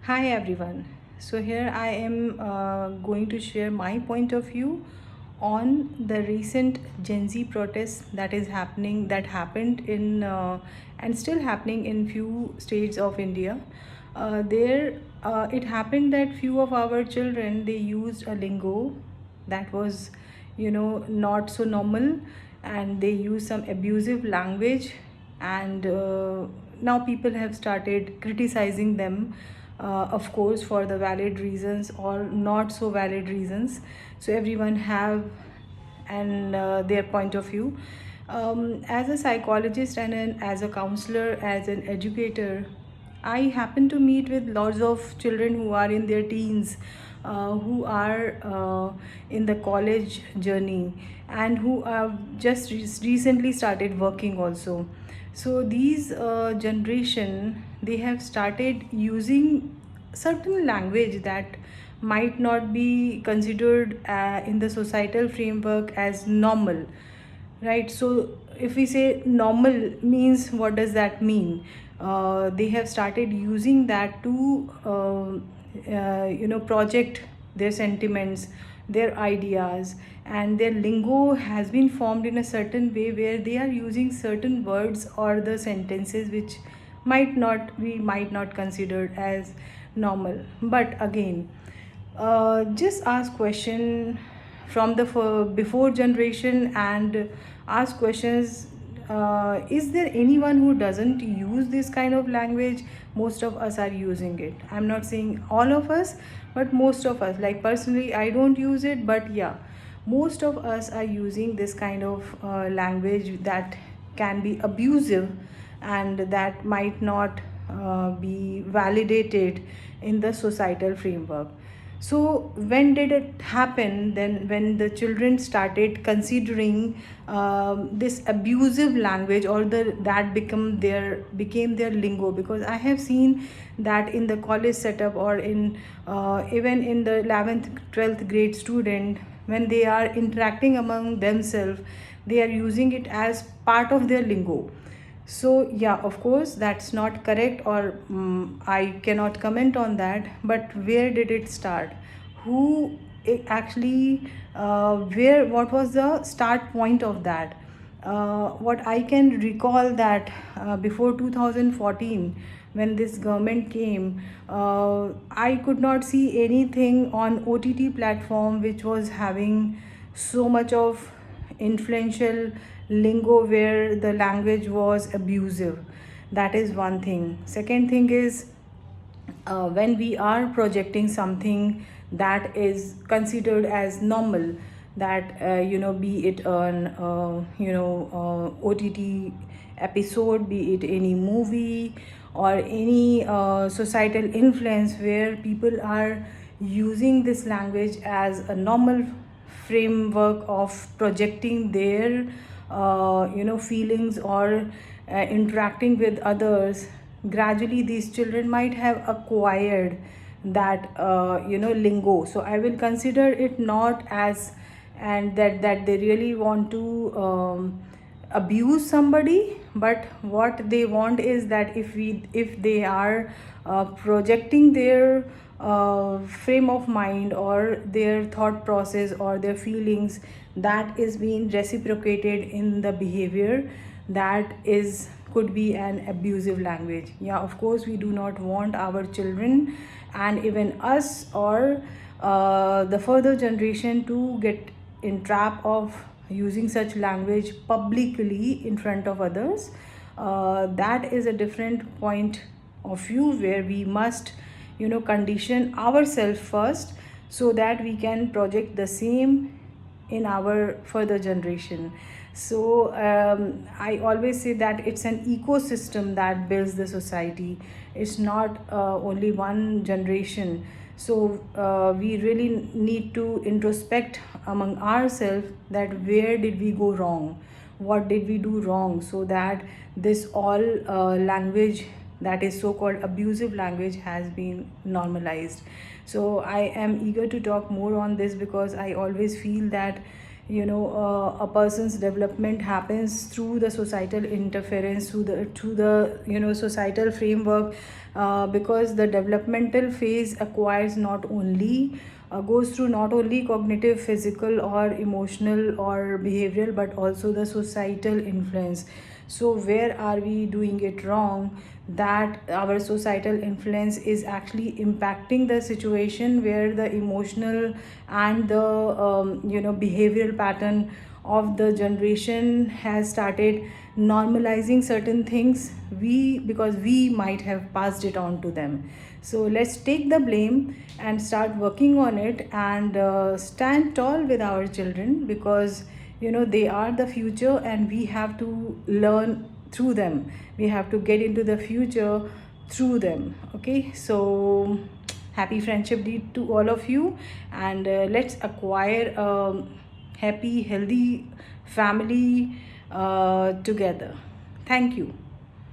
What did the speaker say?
Hi everyone. So here I am going to share my point of view on the recent Gen Z protests that happened in and still happening in few states of India. There it happened that few of our children they used a lingo that was not so normal, and they used some abusive language, and now people have started criticizing them, of course for the valid reasons or not so valid reasons. So everyone have and their point of view. As a psychologist and as a counselor, as an educator, I happen to meet with lots of children who are in their teens, who are in the college journey, and who have just recently started working also. So these generation, they have started using certain language that might not be considered in the societal framework as normal, right? So if we say normal means, what does that mean? They have started using that to project their sentiments, their ideas, and their lingo has been formed in a certain way where they are using certain words or the sentences which might not consider as normal. But again, just ask question from the before generation and ask questions. Is there anyone who doesn't use this kind of language? Most of us are using it. I'm not saying all of us, but most of us. Like personally, I don't use it, but yeah, most of us are using this kind of language that can be abusive, and that might not be validated in the societal framework. So when did it happen? Then when the children started considering this abusive language, or that became their lingo. Because I have seen that in the college setup, or in even in the 11th 12th grade student, when they are interacting among themselves, they are using it as part of their lingo. So yeah, of course that's not correct, or I cannot comment on that. But where did it start? Who actually where what was the start point of that? What I can recall that before 2014, when this government came, I could not see anything on OTT platform which was having so much of influential lingo where the language was abusive. That is one thing. Second thing is, when we are projecting something that is considered as normal, that be it an OTT episode, be it any movie, or any societal influence where people are using this language as a normal framework of projecting their feelings, or interacting with others. Gradually these children might have acquired that lingo. So I will consider it not as, and that they really want to abuse somebody. But what they want is that if they are projecting their frame of mind, or their thought process, or their feelings, that is being reciprocated in the behavior, that is could be an abusive language. Yeah, of course we do not want our children, and even us, or the further generation, to get in trap of using such language publicly in front of others. That is a different point of view, where we must condition ourselves first, so that we can project the same in our further generation. So I always say that it's an ecosystem that builds the society. It's not only one generation. So we really need to introspect among ourselves, that where did we go wrong, what did we do wrong, so that this all language, that is so called abusive language, has been normalized. So I am eager to talk more on this, because I always feel that a person's development happens through the societal interference, through the societal framework, because the developmental phase acquires not only goes through not only cognitive, physical, or emotional or behavioral, but also the societal influence. So where are we doing it wrong, that our societal influence is actually impacting the situation, where the emotional and the behavioral pattern of the generation has started normalizing certain things, because we might have passed it on to them. So let's take the blame and start working on it, and stand tall with our children, because they are the future, and we have to learn through them. We have to get into the future through them. Okay, so happy Friendship Day to all of you, and let's acquire a happy, healthy family together. Thank you.